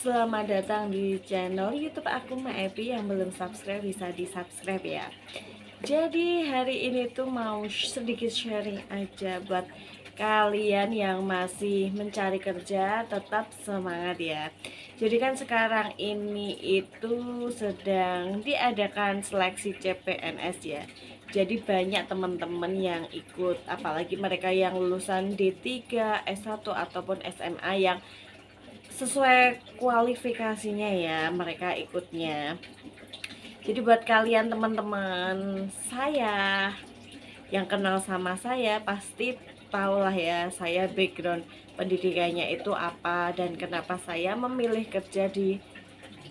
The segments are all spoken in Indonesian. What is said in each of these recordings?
selamat datang di channel YouTube aku Mbak Epi. Yang belum subscribe bisa di subscribe ya. Jadi hari ini tuh mau sedikit sharing aja buat kalian yang masih mencari kerja, tetap semangat ya. Jadi kan sekarang ini itu sedang diadakan seleksi CPNS ya. Jadi banyak teman-teman yang ikut, apalagi mereka yang lulusan D3, S1 ataupun SMA yang sesuai kualifikasinya ya mereka ikutnya. Jadi buat kalian teman-teman saya yang kenal sama saya pasti tahulah ya saya background pendidikannya itu apa dan kenapa saya memilih kerja di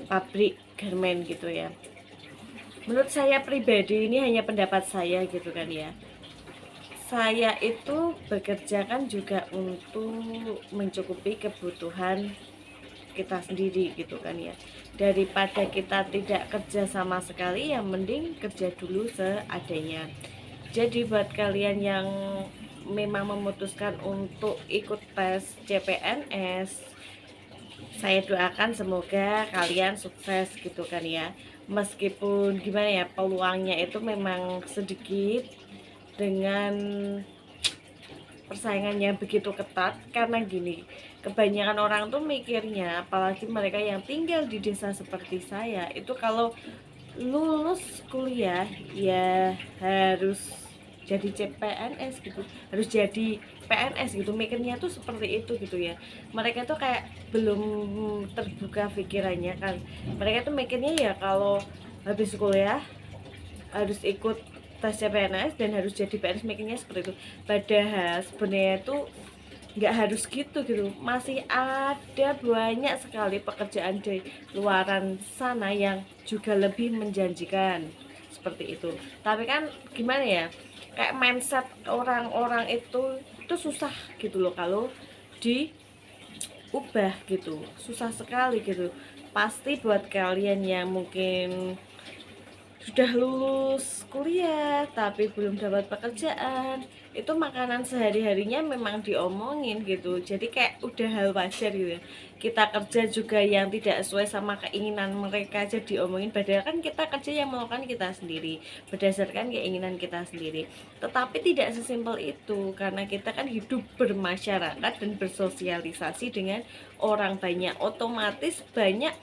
pabrik garment gitu ya. Menurut saya pribadi, ini hanya pendapat saya gitu kan ya, saya itu bekerja kan juga untuk mencukupi kebutuhan kita sendiri gitu kan ya. Daripada kita tidak kerja sama sekali, yang mending kerja dulu seadanya. Jadi buat kalian yang memang memutuskan untuk ikut tes CPNS, saya doakan semoga kalian sukses gitu kan ya. Meskipun gimana ya, peluangnya itu memang sedikit dengan persaingannya begitu ketat. Karena gini, kebanyakan orang tuh mikirnya, apalagi mereka yang tinggal di desa seperti saya, itu kalau lulus kuliah ya harus jadi CPNS gitu, harus jadi PNS gitu, mikirnya tuh seperti itu gitu ya. Mereka tuh kayak belum terbuka pikirannya kan. Mereka tuh mikirnya ya kalau habis kuliah harus ikut tes CPNS dan harus jadi PNS, mikirnya seperti itu. Padahal sebenarnya itu nggak harus gitu gitu. Masih ada banyak sekali pekerjaan di luaran sana yang juga lebih menjanjikan seperti itu. Tapi kan gimana ya, kayak mindset orang-orang itu susah gitu loh kalau diubah gitu, susah sekali gitu. Pasti buat kalian yang mungkin sudah lulus kuliah tapi belum dapat pekerjaan, itu makanan sehari-harinya memang diomongin gitu. Jadi kayak udah hal wajar gitu ya, kita kerja juga yang tidak sesuai sama keinginan mereka aja diomongin. Padahal kan kita kerja yang melakukan kita sendiri berdasarkan keinginan kita sendiri. Tetapi tidak sesimpel itu, karena kita kan hidup bermasyarakat dan bersosialisasi dengan orang banyak, otomatis banyak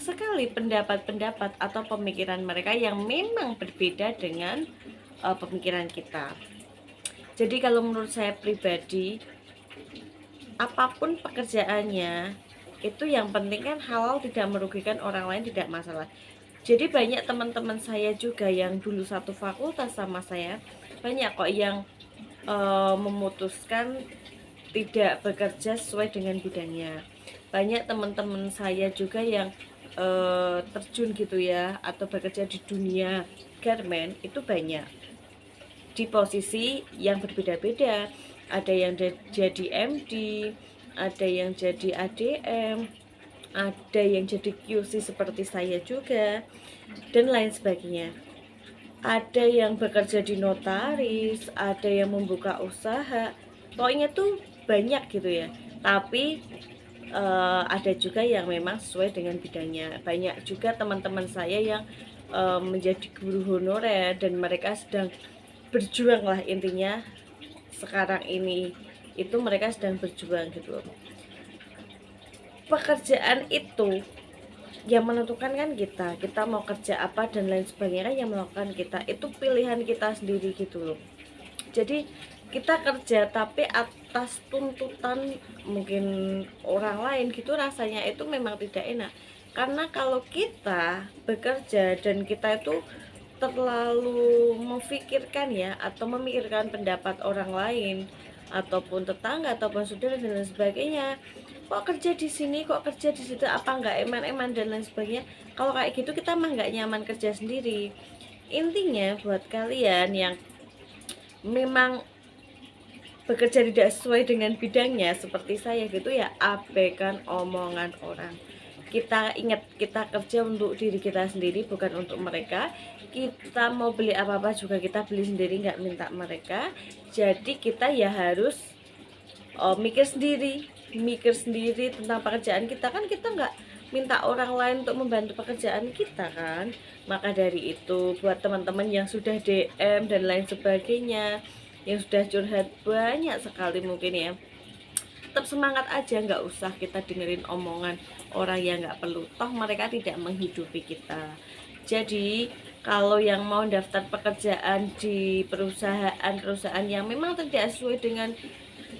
sekali pendapat-pendapat atau pemikiran mereka yang memang berbeda dengan pemikiran kita. Jadi kalau menurut saya pribadi, apapun pekerjaannya itu yang penting kan halal, tidak merugikan orang lain, tidak masalah. Jadi banyak teman-teman saya juga yang dulu satu fakultas sama saya, banyak kok yang memutuskan tidak bekerja sesuai dengan bidangnya. Banyak teman-teman saya juga yang terjun gitu ya, atau bekerja di dunia garment itu banyak di posisi yang berbeda-beda. Ada yang jadi MD, ada yang jadi ADM, ada yang jadi QC seperti saya juga, dan lain sebagainya. Ada yang bekerja di notaris, ada yang membuka usaha, pokoknya tuh banyak gitu ya. Tapi ada juga yang memang sesuai dengan bidangnya. Banyak juga teman-teman saya yang menjadi guru honorer dan mereka sedang berjuang lah intinya. Sekarang ini itu mereka sedang berjuang gitu loh. Pekerjaan itu yang menentukan kan kita mau kerja apa dan lain sebagainya, yang melakukan kita, itu pilihan kita sendiri gitu loh. Jadi kita kerja tapi atas tuntutan mungkin orang lain gitu, rasanya itu memang tidak enak. Karena kalau kita bekerja dan kita itu terlalu memikirkan ya, atau memikirkan pendapat orang lain ataupun tetangga ataupun saudara dan lain sebagainya, kok kerja di sini, kok kerja di situ, apa nggak eman-eman dan lain sebagainya. Kalau kayak gitu kita mah nggak nyaman kerja sendiri. Intinya buat kalian yang memang bekerja tidak sesuai dengan bidangnya seperti saya gitu ya, abaikan omongan orang. Kita ingat, kita kerja untuk diri kita sendiri, bukan untuk mereka. Kita mau beli apa-apa juga kita beli sendiri, nggak minta mereka. Jadi kita ya harus mikir sendiri tentang pekerjaan kita. Kan kita nggak minta orang lain untuk membantu pekerjaan kita kan. Maka dari itu buat teman-teman yang sudah DM dan lain sebagainya, yang sudah curhat banyak sekali mungkin ya, tetap semangat aja, nggak usah kita dengerin omongan orang yang nggak perlu, toh mereka tidak menghidupi kita. Jadi kalau yang mau daftar pekerjaan di perusahaan yang memang tidak sesuai dengan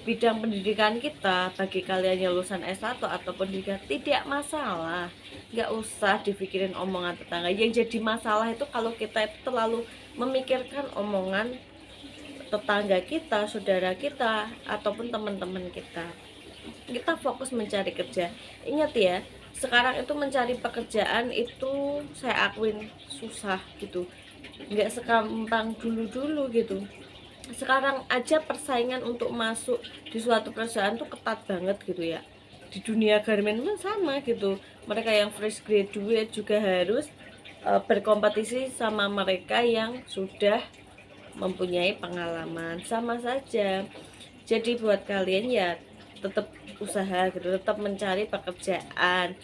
bidang pendidikan kita, bagi kalian yang lulusan S1 ataupun juga tidak masalah, nggak usah dipikirin omongan tetangga. Yang jadi masalah itu kalau kita itu terlalu memikirkan omongan tetangga kita, saudara kita, ataupun teman-teman kita. Kita fokus mencari kerja. Ingat ya, sekarang itu mencari pekerjaan itu saya akuin susah gitu, nggak segampang dulu-dulu gitu. Sekarang aja persaingan untuk masuk di suatu perusahaan tuh ketat banget gitu ya. Di dunia garment pun sama gitu, mereka yang fresh graduate juga harus berkompetisi sama mereka yang sudah mempunyai pengalaman, sama saja. Jadi buat kalian ya tetap usaha gitu, tetap mencari pekerjaan.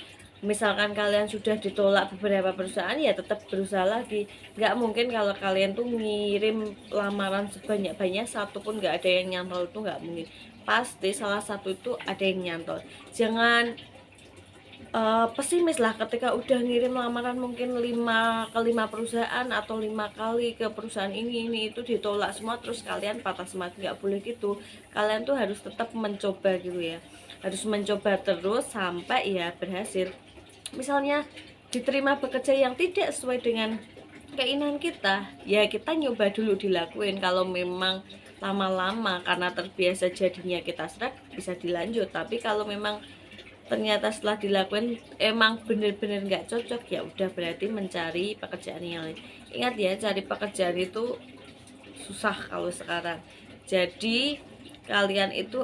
Misalkan kalian sudah ditolak beberapa perusahaan ya tetap berusaha lagi. Nggak mungkin kalau kalian tuh ngirim lamaran sebanyak-banyak satu pun nggak ada yang nyantol, itu nggak mungkin. Pasti salah satu itu ada yang nyantol. Jangan pesimis lah ketika udah ngirim lamaran mungkin 5 perusahaan atau 5 kali ke perusahaan ini itu ditolak semua, terus kalian patah semangat. Nggak boleh gitu, kalian tuh harus tetap mencoba gitu ya, harus mencoba terus sampai ya berhasil. Misalnya diterima bekerja yang tidak sesuai dengan keinginan kita, ya kita nyoba dulu dilakuin. Kalau memang lama-lama karena terbiasa jadinya kita serak, bisa dilanjut. Tapi kalau memang ternyata setelah dilakukan emang bener-bener nggak cocok, ya udah berarti mencari pekerjaan yang lain. Ingat ya, cari pekerjaan itu susah kalau sekarang. Jadi kalian itu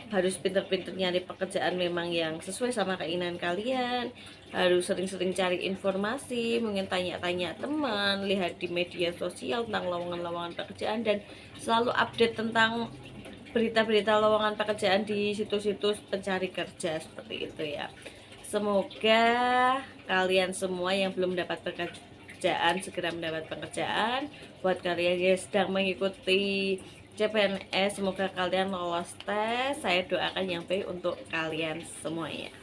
harus pinter-pinter nyari pekerjaan memang yang sesuai sama keinginan kalian. Harus sering-sering cari informasi, mungkin tanya-tanya teman, lihat di media sosial tentang lowongan-lowongan pekerjaan, dan selalu update tentang berita-berita lowongan pekerjaan di situs-situs pencari kerja seperti itu ya. Semoga kalian semua yang belum dapat pekerjaan segera mendapat pekerjaan. Buat kalian yang sedang mengikuti CPNS, semoga kalian lolos tes. Saya doakan yang baik untuk kalian semuanya.